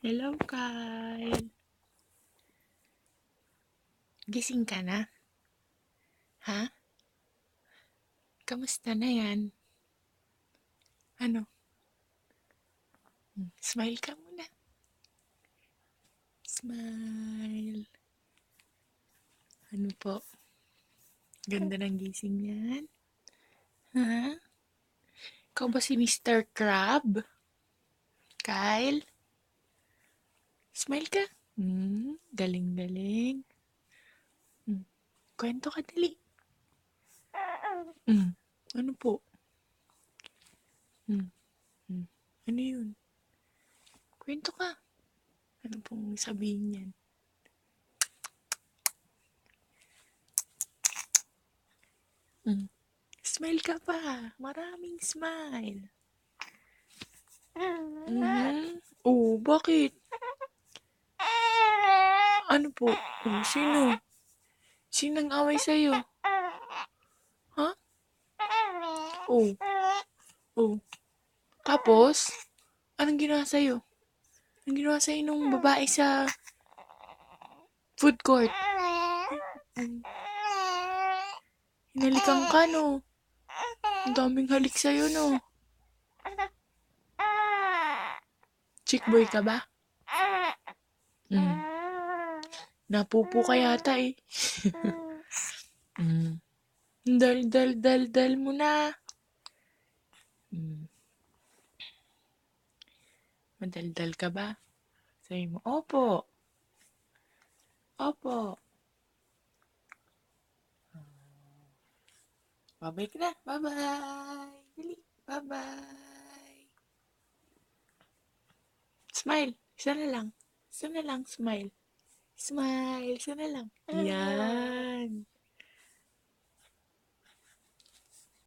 Hello, Kyle. Gising ka na? Ha? Kamusta na yan? Ano? Smile ka muna. Smile. Ano po? Ganda ng gising yan. Ha? Ikaw ba si Mr. Crab? Kyle? Smile ka. Galing-galing. Kwento ka dali. Ano po? Hmm. Ano yun? Kwento ka. Ano pong sabihin yan? Smile ka pa. Maraming smile. Oh, bakit? Ano po? Oh, sino? Sinong away sa'yo? Ha? Oh, oh. Tapos, anong ginawa sa'yo? Anong ginawa sa'yo nung babae sa food court? Hinalikan ka, no? Ang daming halik sa'yo, no? Chick boy ka ba? Napupo ka yata eh. Dal mo na. Madaldal ka ba? Sabi mo, opo. Opo. Babay ka na. Bye-bye. Dali. Bye-bye. Smile. Isa na lang. Isa na lang. Smile. Smile. Isa na lang. Yan.